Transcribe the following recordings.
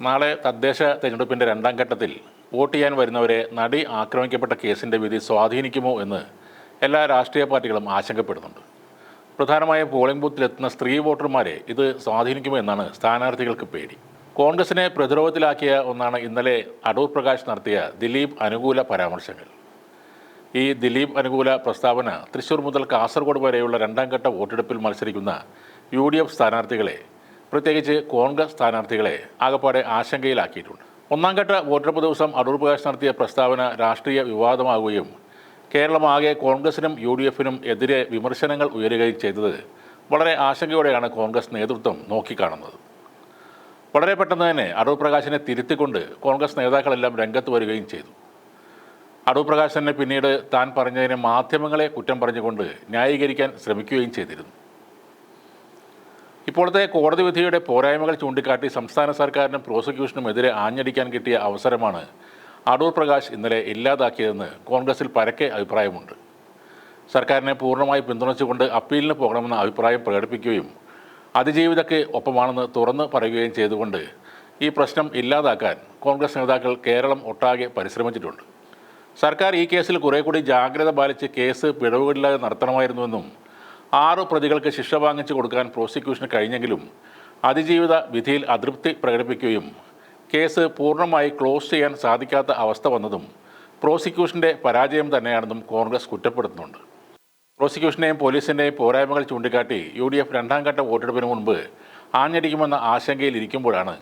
നാളെ തദ്ദേശ തെരഞ്ഞെടുപ്പിൻ്റെ രണ്ടാം ഘട്ടത്തിൽ വോട്ട് ചെയ്യാൻ വരുന്നവരെ നടി ആക്രമിക്കപ്പെട്ട കേസിൻ്റെ വിധി സ്വാധീനിക്കുമോ എന്ന് എല്ലാ രാഷ്ട്രീയ പാർട്ടികളും ആശങ്കപ്പെടുന്നുണ്ട്. പ്രധാനമായും പോളിംഗ് ബൂത്തിലെത്തുന്ന സ്ത്രീ വോട്ടർമാരെ ഇത് സ്വാധീനിക്കുമോ എന്നാണ് സ്ഥാനാർത്ഥികൾക്ക് പേടി. കോൺഗ്രസിനെ പ്രതിരോധത്തിലാക്കിയ ഒന്നാണ് ഇന്നലെ അടൂർ പ്രകാശ് നടത്തിയ ദിലീപ് അനുകൂല പരാമർശങ്ങൾ. ഈ ദിലീപ് അനുകൂല പ്രസ്താവന തൃശ്ശൂർ മുതൽ കാസർഗോഡ് വരെയുള്ള രണ്ടാം ഘട്ട വോട്ടെടുപ്പിൽ മത്സരിക്കുന്ന UDF സ്ഥാനാർത്ഥികളെ, പ്രത്യേകിച്ച് കോൺഗ്രസ് സ്ഥാനാർത്ഥികളെ ആകപ്പാടെ ആശങ്കയിലാക്കിയിട്ടുണ്ട്. ഒന്നാം ഘട്ട വോട്ടെടുപ്പ് ദിവസം അടൂർ പ്രകാശ് നടത്തിയ പ്രസ്താവന രാഷ്ട്രീയ വിവാദമാകുകയും കേരളമാകെ കോൺഗ്രസിനും UDFനും എതിരെ വിമർശനങ്ങൾ ഉയരുകയും ചെയ്തത് വളരെ ആശങ്കയോടെയാണ് കോൺഗ്രസ് നേതൃത്വം നോക്കിക്കാണുന്നത്. വളരെ പെട്ടെന്ന് തന്നെ അടൂർ പ്രകാശിനെ തിരുത്തിക്കൊണ്ട് കോൺഗ്രസ് നേതാക്കളെല്ലാം രംഗത്ത് വരികയും ചെയ്തു. അടൂർ പ്രകാശ് തന്നെ പിന്നീട് താൻ പറഞ്ഞതിനെ മാധ്യമങ്ങളെ കുറ്റം പറഞ്ഞുകൊണ്ട് ന്യായീകരിക്കാൻ ശ്രമിക്കുകയും ചെയ്തിരുന്നു. ഇപ്പോഴത്തെ കോടതി വിധിയുടെ പോരായ്മകൾ ചൂണ്ടിക്കാട്ടി സംസ്ഥാന സർക്കാരിനും പ്രോസിക്യൂഷനും എതിരെ ആഞ്ഞടിക്കാൻ കിട്ടിയ അവസരമാണ് അടൂർ പ്രകാശ് ഇന്നലെ ഇല്ലാതാക്കിയതെന്ന് കോൺഗ്രസിൽ പരക്കെ അഭിപ്രായമുണ്ട്. സർക്കാരിനെ പൂർണ്ണമായി പിന്തുണച്ചുകൊണ്ട് അപ്പീലിന് പോകണമെന്ന അഭിപ്രായം പ്രകടിപ്പിക്കുകയും അതിജീവിതയ്ക്ക് ഒപ്പമാണെന്ന് തുറന്നു പറയുകയും ചെയ്തുകൊണ്ട് ഈ പ്രശ്നം ഇല്ലാതാക്കാൻ കോൺഗ്രസ് നേതാക്കൾ കേരളം ഒട്ടാകെ പരിശ്രമിച്ചിട്ടുണ്ട്. സർക്കാർ ഈ കേസിൽ കുറെ കൂടി ജാഗ്രത പാലിച്ച് കേസ് പിഴവുകളില്ലാതെ നടത്തണമായിരുന്നുവെന്നും 6 പ്രതികൾക്ക് ശിക്ഷ വാങ്ങിച്ചു കൊടുക്കാൻ പ്രോസിക്യൂഷന് കഴിഞ്ഞെങ്കിലും അതിജീവിത വിധിയിൽ അതൃപ്തി പ്രകടിപ്പിക്കുകയും കേസ് പൂർണ്ണമായി ക്ലോസ് ചെയ്യാൻ സാധിക്കാത്ത അവസ്ഥ വന്നതും പ്രോസിക്യൂഷൻ്റെ പരാജയം തന്നെയാണെന്നും കോൺഗ്രസ് കുറ്റപ്പെടുത്തുന്നുണ്ട്. പ്രോസിക്യൂഷൻ്റെയും പോലീസിൻ്റെയും പോരായ്മകൾ ചൂണ്ടിക്കാട്ടി UDF രണ്ടാം ഘട്ട വോട്ടെടുപ്പിന് മുൻപ് ആഞ്ഞടിക്കുമെന്ന ആശങ്കയിലിരിക്കുമ്പോഴാണ്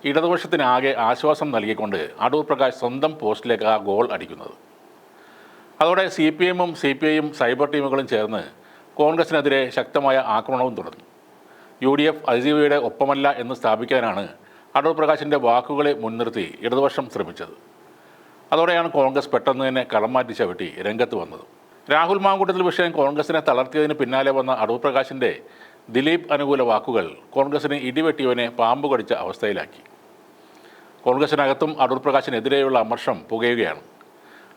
ഇടതുപക്ഷത്തിനാകെ ആശ്വാസം നൽകിക്കൊണ്ട് അടൂർ പ്രകാശ് സ്വന്തം പോസ്റ്റിലേക്ക് ആ ഗോൾ അടിക്കുന്നത്. അതോടെ CPMഉം CPIയും സൈബർ ടീമുകളും ചേർന്ന് കോൺഗ്രസിനെതിരെ ശക്തമായ ആക്രമണവും തുടർന്നു. UDF അതിജീവിയുടെ ഒപ്പമല്ല എന്ന് സ്ഥാപിക്കാനാണ് അടൂർ പ്രകാശിൻ്റെ വാക്കുകളെ മുൻനിർത്തി ഇടതുപക്ഷം ശ്രമിച്ചത്. അതോടെയാണ് കോൺഗ്രസ് പെട്ടെന്ന് തന്നെ കളം മാറ്റി ചവിട്ടി രംഗത്ത് വന്നത്. രാഹുൽ മാങ്കൂട്ടത്തിൽ വിഷയം കോൺഗ്രസിനെ തളർത്തിയതിന് പിന്നാലെ വന്ന അടൂർ പ്രകാശിൻ്റെ ദിലീപ് അനുകൂല വാക്കുകൾ കോൺഗ്രസിന് ഇടിവെട്ടിയവനെ പാമ്പ് കടിച്ച അവസ്ഥയിലാക്കി. കോൺഗ്രസിനകത്തും അടൂർ പ്രകാശിനെതിരെയുള്ള അമർഷം പുകയുകയാണ്.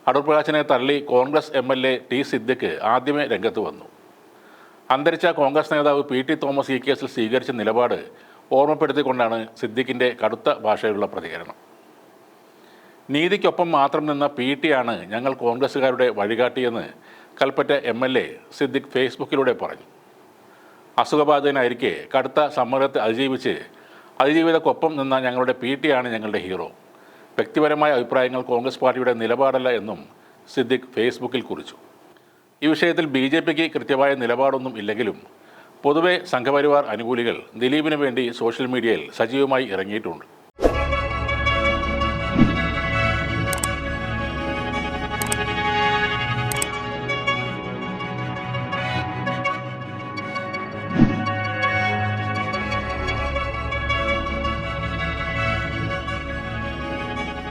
അടൂർ പ്രകാശിനെ തള്ളി കോൺഗ്രസ് MLA T സിദ്ദിഖ് ആദ്യമേ രംഗത്ത് വന്നു. അന്തരിച്ച കോൺഗ്രസ് നേതാവ് PT തോമസ് ഈ കേസിൽ സ്വീകരിച്ച നിലപാട് ഓർമ്മപ്പെടുത്തിക്കൊണ്ടാണ് സിദ്ദിഖിൻ്റെ കടുത്ത ഭാഷയിലുള്ള പ്രതികരണം. നീതിക്കൊപ്പം മാത്രം നിന്ന PT ആണ് ഞങ്ങൾ കോൺഗ്രസ്സുകാരുടെ വഴികാട്ടിയെന്ന് കൽപ്പറ്റ MLA സിദ്ദിഖ് ഫേസ്ബുക്കിലൂടെ പറഞ്ഞു. അസുഖബാധിതനായിരിക്കെ കടുത്ത സമ്മർദ്ദത്തെ അതിജീവിച്ച് അതിജീവിതക്കൊപ്പം നിന്ന ഞങ്ങളുടെ PT ആണ് ഞങ്ങളുടെ ഹീറോ. വ്യക്തിപരമായ അഭിപ്രായങ്ങൾ കോൺഗ്രസ് പാർട്ടിയുടെ നിലപാടല്ല എന്നും സിദ്ദിഖ് ഫേസ്ബുക്കിൽ കുറിച്ചു. ഈ വിഷയത്തിൽ BJPക്ക് കൃത്യമായ നിലപാടൊന്നും ഇല്ലെങ്കിലും പൊതുവെ സംഘപരിവാർ അനുകൂലികൾ ദിലീപിന് വേണ്ടി സോഷ്യൽ മീഡിയയിൽ സജീവമായി ഇറങ്ങിയിട്ടുണ്ട്.